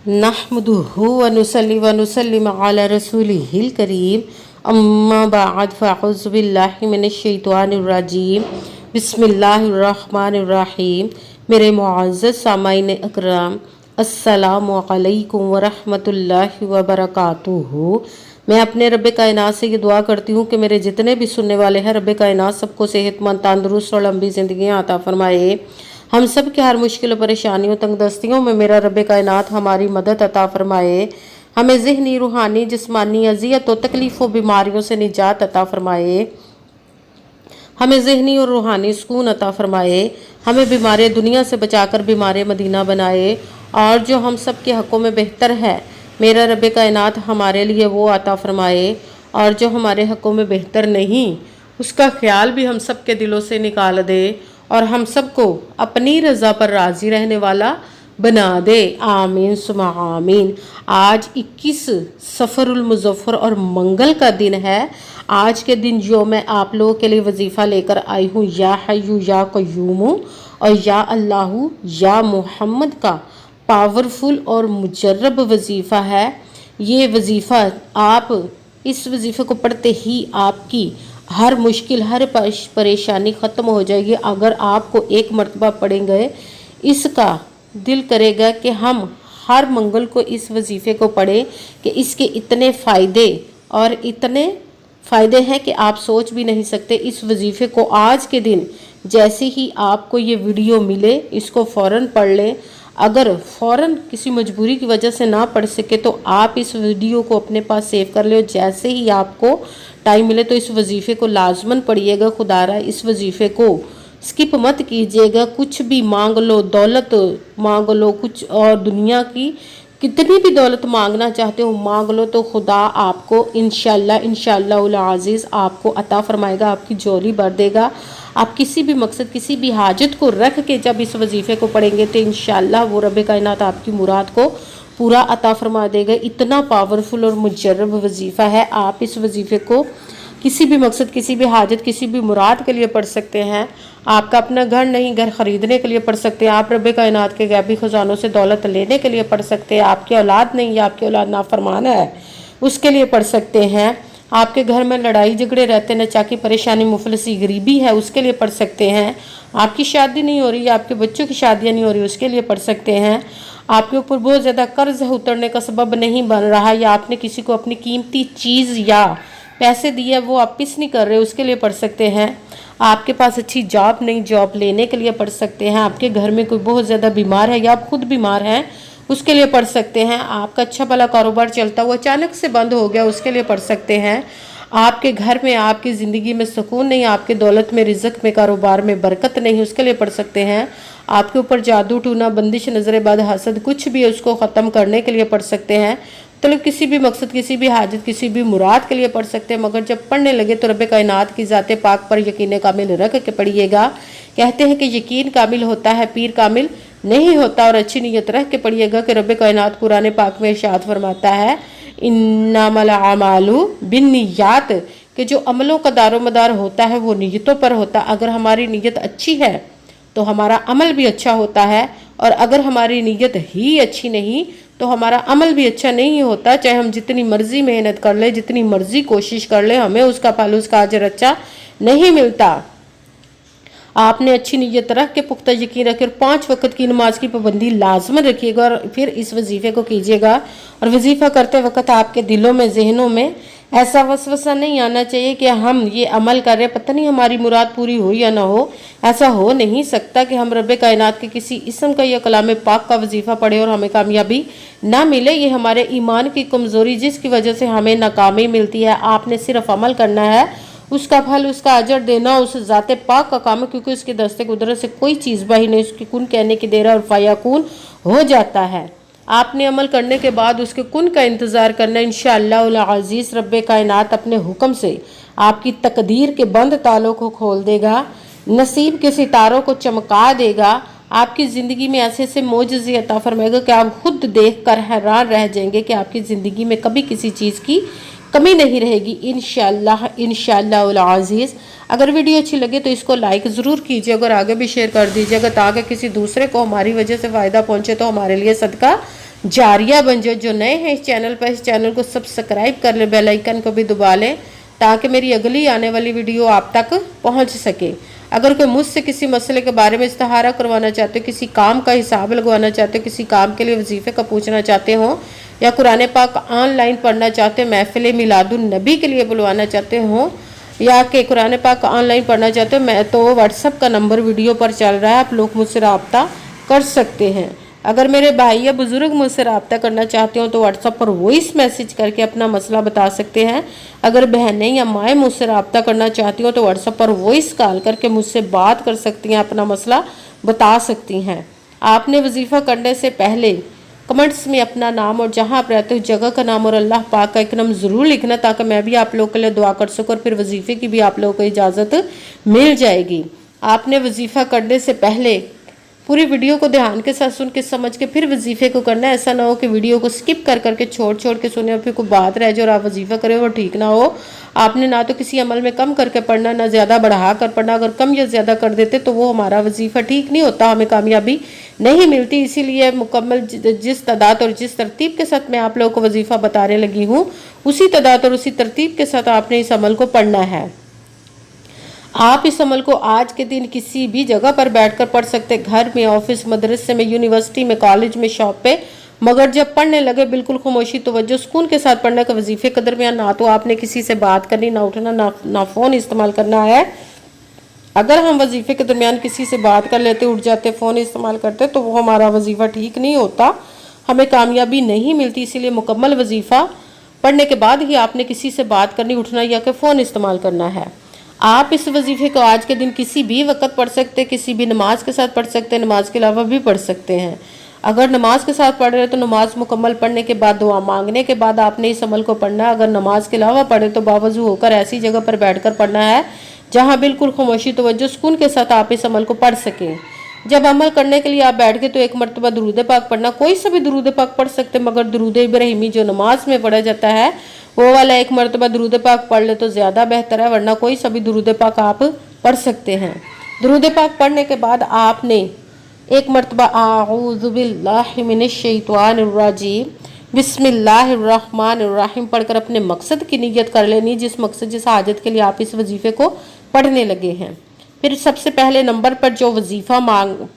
नहमदुहु व नुसल्ली व नुसल्लिम अला रसूलिहिल करीम अम्मा बाद फ़अऊज़ु बिल्लाहि मिनश शैतानिर रजीम बिस्मिल्लाहिर रहमानिर रहीम। मेरे मुअज़्ज़ज़ सामाईन अकराम, अस्सलामु अलैकुम व रहमतुल्लाहि व बरकातुहू। मैं अपने रब्बे कायनात से ये दुआ करती हूँ कि मेरे जितने भी सुनने वाले हैं रब्बे कायनात सबको सेहतमंद, तंदुरुस्त और लंबी ज़िंदगियाँ अता फरमाए। हम सब के हर मुश्किल परेशानियों तंगदस्तियों में मेरा रब्बे कायनात हमारी मदद अता फरमाए। हमें ज़हनी, रूहानी, जिस्मानी अज़ियत और तकलीफ़ों बीमारियों से निजात अता फरमाए। हमें ज़हनी और रूहानी सुकून अता फरमाए। हमें बीमारी दुनिया से बचाकर बीमारी मदीना बनाए। और जो हम सब के हक़ों में बेहतर है मेरा रब्बे कायनात हमारे लिए वो अता फरमाए। और जो हमारे हक़ों में बेहतर नहीं उसका ख्याल भी हम सब के दिलों से निकाल दे और हम सबको अपनी रज़ा पर राज़ी रहने वाला बना दे। आमीन सुमा आमीन। आज 21 सफ़रुल मुज़फ़्फ़र और मंगल का दिन है। आज के दिन जो मैं आप लोगों के लिए वजीफ़ा लेकर आई हूँ, या हय्यू या क़य्यूम और या अल्लाहु या मोहम्मद का पावरफुल और मुजर्रब वजीफ़ा है। ये वजीफ़ा आप इस वजीफ़े को पढ़ते ही आपकी हर मुश्किल, हर परेशानी ख़त्म हो जाएगी। अगर आपको एक मरतबा पढ़ेंगे, इसका दिल करेगा कि हम हर मंगल को इस वजीफ़े को पढ़ें कि इसके इतने फ़ायदे और इतने फ़ायदे हैं कि आप सोच भी नहीं सकते। इस वजीफ़े को आज के दिन जैसे ही आपको ये वीडियो मिले इसको फ़ौरन पढ़ लें। अगर फ़ौरन किसी मजबूरी की वजह से ना पढ़ सके तो आप इस वीडियो को अपने पास सेव कर ले। जैसे ही आपको टाइम मिले तो इस वजीफ़े को लाजमन पढ़िएगा। खुदारा इस वजीफ़े को स्किप मत कीजिएगा। कुछ भी मांग लो, दौलत मांग लो, कुछ और दुनिया की कितनी भी दौलत मांगना चाहते हो मांग लो तो खुदा आपको इंशाअल्लाह उल अज़ीज़ आपको अता फरमाएगा, आपकी झोली भर देगा। आप किसी भी मकसद, किसी भी हाजत को रख के जब इस वजीफ़े को पढ़ेंगे तो इंशाअल्लाह वो रब्बे कायनात आपकी मुराद को पूरा अता फरमा देगा। इतना पावरफुल और मुजर्रब वजीफ़ा है। आप इस वजीफ़े को किसी भी मकसद, किसी भी हाजत, किसी भी मुराद के लिए पढ़ सकते हैं। आपका अपना घर नहीं, घर ख़रीदने के लिए पढ़ सकते हैं। आप रब्बे कायनात के गैबी ख़जानों से दौलत लेने के लिए पढ़ सकते हैं। आपकी औलाद नहीं या आपकी औलाद नाफरमान है उसके लिए पढ़ सकते हैं। आपके घर में लड़ाई झगड़े रहते, नचाकी, परेशानी, मुफलसी, गरीबी है उसके लिए पढ़ सकते हैं। आपकी शादी नहीं हो रही, आपके बच्चों की शादियाँ नहीं हो रही उसके लिए पढ़ सकते हैं। आपके ऊपर बहुत ज़्यादा कर्ज उतरने का सबब नहीं बन रहा या आपने किसी को अपनी कीमती चीज़ या पैसे दिए वो वापस नहीं कर रहे उसके लिए पढ़ सकते हैं। आपके पास अच्छी जॉब नहीं, जॉब लेने के लिए पढ़ सकते हैं। आपके घर में कोई बहुत ज़्यादा बीमार है या आप खुद बीमार हैं उसके लिए पढ़ सकते हैं। आपका अच्छा भला कारोबार चलता हुआ अचानक से बंद हो गया उसके लिए पढ़ सकते हैं। आपके घर में, आपकी ज़िंदगी में सुकून नहीं, आपके दौलत में, रिज़्क़ में, कारोबार में बरकत नहीं उसके लिए पढ़ सकते हैं। आपके ऊपर जादू टूना, बंदिश, नज़र बद, हसद कुछ भी है उसको ख़त्म करने के लिए पढ़ सकते हैं। मतलब किसी भी मकसद, किसी भी हाजत, किसी भी मुराद के लिए पढ़ सकते हैं। मगर जब पढ़ने लगे तो रब्बे कायनात की ज़ाते पाक पर यकीन कामिल रख के पढ़िएगा। कहते हैं कि यकीन कामिल होता है, पीर कामिल नहीं होता। और अच्छी नीयत रख के पढ़िएगा कि रब्बे कायनात कुरान पाक में इरशाद फरमाता है इन्नमल अमालु बिन्नियात, कि जो अमलों का दारोमदार होता है वो नीयतों पर होता है। अगर हमारी नीयत अच्छी है तो हमारा अमल भी अच्छा होता है और अगर हमारी नीयत ही अच्छी नहीं तो हमारा अमल भी अच्छा नहीं होता। चाहे हम जितनी मर्जी मेहनत कर ले, जितनी मर्जी कोशिश कर ले, हमें उसका फल, उसका अजर अच्छा नहीं मिलता। आपने अच्छी नीयत रख के, पुख्ता यकीन रख के 5 वक्त की नमाज की पाबंदी लाजमन रखिएगा और फिर इस वजीफ़े को कीजिएगा। और वजीफ़ा करते वक्त आपके दिलों में, जहनों में ऐसा वसवसा नहीं आना चाहिए कि हम ये अमल कर रहे, पता नहीं हमारी मुराद पूरी हो या ना हो। ऐसा हो नहीं सकता कि हम रब्बे कायनात के किसी इस्म का या कलाम पाक का वजीफ़ा पढ़े और हमें कामयाबी ना मिले। ये हमारे ईमान की कमज़ोरी जिसकी वजह से हमें नाकामी मिलती है। आपने सिर्फ अमल करना है, उसका फल, उसका अजर देना उस ज़ाते पाक का काम है, क्योंकि उसके दस्ते कुदरत से कोई चीज़ बाही नहीं। उसकी कुन कहने की देर है और फ़याकून हो जाता है। आपने अमल करने के बाद उसके कुन का इंतज़ार करना। इंशाअल्लाह उल अज़ीज़ रब्बे कायनात अपने हुक्म से आपकी तकदीर के बंद तालों को खोल देगा, नसीब के सितारों को चमका देगा। आपकी ज़िंदगी में ऐसे ऐसे मोजज़े अता फरमाएगा कि आप खुद देख कर हैरान रह जाएंगे कि आपकी ज़िंदगी में कभी किसी चीज़ की कमी नहीं रहेगी इंशाअल्लाह उल अज़ीज़। अगर वीडियो अच्छी लगे तो इसको लाइक ज़रूर कीजिए, अगर आगे भी शेयर कर दीजिएगा ताकि किसी दूसरे को हमारी वजह से फ़ायदा पहुँचे तो हमारे लिए सदका जारिया बन जाओ। जो नए हैं इस चैनल पर, इस चैनल को सब्सक्राइब कर ले, बेल आइकन को भी दबा लें ताकि मेरी अगली आने वाली वीडियो आप तक पहुंच सके। अगर कोई मुझसे किसी मसले के बारे में इस्तिहारा करवाना चाहते हो, किसी काम का हिसाब लगवाना चाहते हो, किसी काम के लिए वजीफ़े का पूछना चाहते हो, या कुरान पाक ऑनलाइन पढ़ना चाहते हो, महफिल मिलादुन नबी के लिए बुलवाना चाहते हो, या कि कुरान पाक ऑनलाइन पढ़ना चाहते हो, मैं तो व्हाट्सअप का नंबर वीडियो पर चल रहा है, आप लोग मुझसे रब्ता कर सकते हैं। अगर मेरे भाई या बुज़ुर्ग मुझसे रब्ता करना चाहते हो तो व्हाट्सअप पर वॉइस मैसेज करके अपना मसला बता सकते हैं। अगर बहनें या माएँ मुझसे रब्ता करना चाहती हो तो व्हाट्सअप पर वॉइस कॉल करके मुझसे बात कर सकती हैं, अपना मसला बता सकती हैं। आपने वजीफ़ा करने से पहले कमेंट्स में अपना नाम और जहां आप रहते हो जगह का नाम और अल्लाह पाक का एक नाम ज़रूर लिखना ताकि मैं भी आप लोगों के लिए दुआ कर सकूँ और फिर वजीफ़े की भी आप लोगों को इजाज़त मिल जाएगी। आपने वजीफ़ा करने से पहले पूरी वीडियो को ध्यान के साथ सुन के समझ के फिर वजीफ़े को करना है। ऐसा ना हो कि वीडियो को स्किप कर करके छोड़ के सुने और फिर कोई बात रह जाए और आप वजीफ़ा करें वो ठीक ना हो। आपने ना तो किसी अमल में कम करके पढ़ना, ना ज़्यादा बढ़ा कर पढ़ना। अगर कम या ज़्यादा कर देते तो वो हमारा वजीफ़ा ठीक नहीं होता, हमें कामयाबी नहीं मिलती। इसीलिए मुकम्मल जिस तादाद और जिस तरतीब के साथ मैं आप लोगों को वजीफ़ा बताने लगी हूँ, उसी तादाद और उसी तरतीब के साथ आपने इस अमल को पढ़ना है। आप इस अमल को आज के दिन किसी भी जगह पर बैठकर पढ़ सकते, घर में, ऑफिस, मदरसे में, यूनिवर्सिटी में, कॉलेज में, शॉप पे। मगर जब पढ़ने लगे बिल्कुल खामोशी तवज्जो सुकून के साथ पढ़ने का। वजीफे के दरमियान ना तो आपने किसी से बात करनी, ना उठना, ना फ़ोन इस्तेमाल करना है। अगर हम वजीफे के दरमियान किसी से बात कर लेते, उठ जाते, फ़ोन इस्तेमाल करते तो वो हमारा वजीफ़ा ठीक नहीं होता, हमें कामयाबी नहीं मिलती। इसीलिए मुकम्मल वजीफ़ा पढ़ने के बाद ही आपने किसी से बात करनी, उठना या कि फ़ोन इस्तेमाल करना है। आप इस वजीफ़े को आज के दिन किसी भी वक्त पढ़ सकते, किसी भी नमाज के साथ पढ़ सकते, नमाज के अलावा भी पढ़ सकते हैं। अगर नमाज के साथ पढ़ रहे हो तो नमाज मुकम्मल पढ़ने के बाद, दुआ मांगने के बाद आपने इस अमल को पढ़ना है। अगर नमाज के अलावा पढ़े तो बावजू होकर ऐसी जगह पर बैठकर पढ़ना है जहाँ बिल्कुल खामोशी तवज्जो सुकून के साथ आप इस अमल को पढ़ सकें। जब अमल करने के लिए आप बैठ गए तो एक मरतबा दुरूद पाक पढ़ना। कोई सा भी दुरूद पाक पढ़ सकते, मगर दुरूद इब्राहिमी जो नमाज में पढ़ा जाता है वो वाला एक मरतबा दुरूद पाक पढ़ ले तो ज़्यादा बेहतर है, वरना कोई सा भी दुरूद पाक आप पढ़ सकते हैं। दुरूद पाक पढ़ने के बाद आपने एक मरतबा आऊज़ु बिल्लाहि मिनश शैतानिर रजीम बिस्मिल्लाहिर्रहमानिर्रहीम पढ़कर अपने मकसद की नियत कर लेनी, जिस मकसद, जिस हाजत के लिए आप इस वजीफ़े को पढ़ने लगे हैं। फिर सबसे पहले नंबर पर जो वजीफ़ा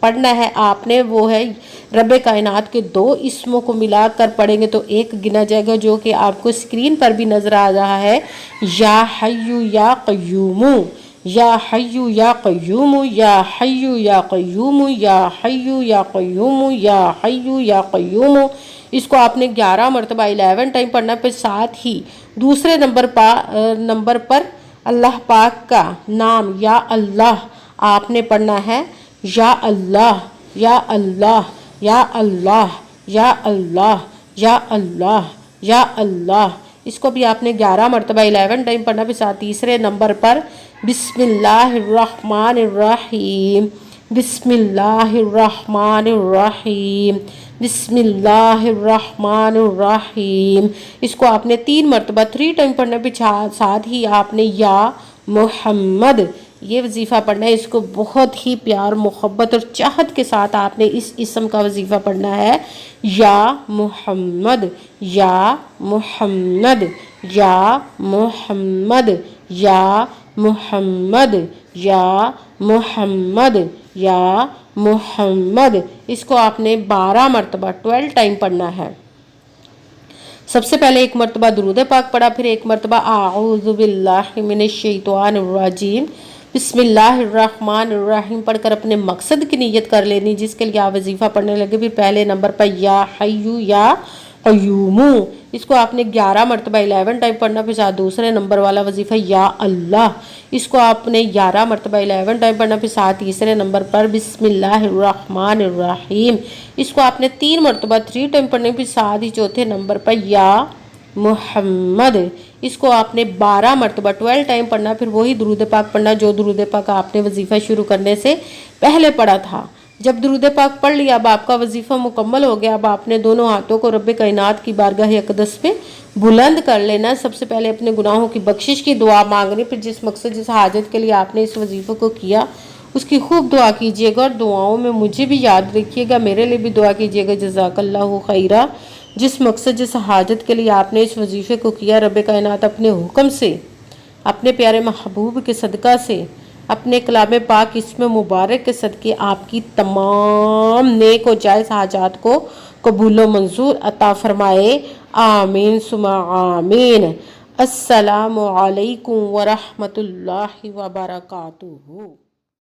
पढ़ना है आपने वो है रब कायनात के 2 इसमों को मिलाकर पढ़ेंगे तो एक गिना जाएगा, जो कि आपको स्क्रीन पर भी नज़र आ रहा है। या हय्यु या क़य्यूमु, या हय्यु या क़य्यूमु, या हय्यु या क़य्यूमु, या हय्यु या क़य्यूमु, या हय्यु या क़य्यूमु। इसको आपने 11 मरतबा 11 टाइम पढ़ना। फिर साथ ही दूसरे नंबर पर अल्लाह पाक का नाम या अल्लाह आपने पढ़ना है। या अल्लाह, या अल्लाह, या अल्लाह, या अल्लाह, या अल्लाह, या अल्लाह। इसको भी आपने 11 मरतबा 11 टाइम पढ़ना। फिर साथ तीसरे नंबर पर बिस्मिल्लाहिर्रहमानिर्रहीम, बिस्मिल्लाहिर्रहमानिर्रहीम, बिस्मिल्लाहिर्रहमानिर्रहीम। इसको आपने 3 मरतबा 3 टाइम पढ़ना। भी साथ ही आपने या मोहम्मद ये वजीफ़ा पढ़ना है। इसको बहुत ही प्यार, मोहब्बत और चाहत के साथ आपने इस इसम का वजीफ़ा पढ़ना है। या मोहम्मद, या मोहम्मद, या मोहम्मद, या मोहम्मद, या मोहम्मद, या मोहम्मद। इसको आपने 12 मरतबा 12 टाइम पढ़ना है। सबसे पहले एक मरतबा दुरूद पाक पढ़ा, फिर एक मरतबा आऊज़ु बिल्लाहि मिनश शैतानिर रजीम बिस्मिल्लाहिर्रहमानिर्रहीम पढ़कर अपने मकसद की नियत कर लेनी, जिसके लिए आप वजीफ़ा पढ़ने लगे। फिर पहले नंबर पर या हय्यु या क़य्यूमु, इसको आपने 11 मरतबा 11 टाइम पढ़ना। फिर साथ दूसरे नंबर वाला वजीफ़ा या अल्लाह, इसको आपने 11 मरतबा 11 टाइम पढ़ना। फिर साथ तीसरे नंबर पर बिस्मिल्लाहिर्रहमानिर्रहीम, इसको आपने 3 मरतबा 3 टाइम पढ़ने। फिर साथ ही चौथे नंबर पर या मोहम्मद, इसको आपने 12 मरतबा 12 टाइम पढ़ना। फिर वही दुरूद पाक पढ़ना जो दुरूद पाक आपने वजीफ़ा शुरू करने से पहले पढ़ा था। जब दुरूद पाक पढ़ लिया, अब आपका वजीफ़ा मुकम्मल हो गया। अब आपने दोनों हाथों को रब कायनात की बारगाह अक़दस में बुलंद कर लेना। सबसे पहले अपने गुनाहों की बख्शिश की दुआ मांगनी। फिर जिस मकसद, जिस हाजत के लिए आपने इस वजीफ़े को किया उसकी खूब दुआ कीजिएगा और दुआओं में मुझे भी याद रखिएगा, मेरे लिए भी दुआ कीजिएगा। जज़ाकल्लाहु खैरा। जिस मकसद जिस हाजत के लिए आपने इस वजीफ़े को किया, रब कायनात अपने हुक्म से, अपने प्यारे महबूब के सदका से, अपने कलाम पाक इसमें मुबारक के सदके आपकी तमाम नेक और जायज़ हाजात को कबूल व मंजूर अता फरमाए। आमीन सुमा आमीन। अस्सलामु अलैकुम व रहमतुल्लाहि व बरकातुहू।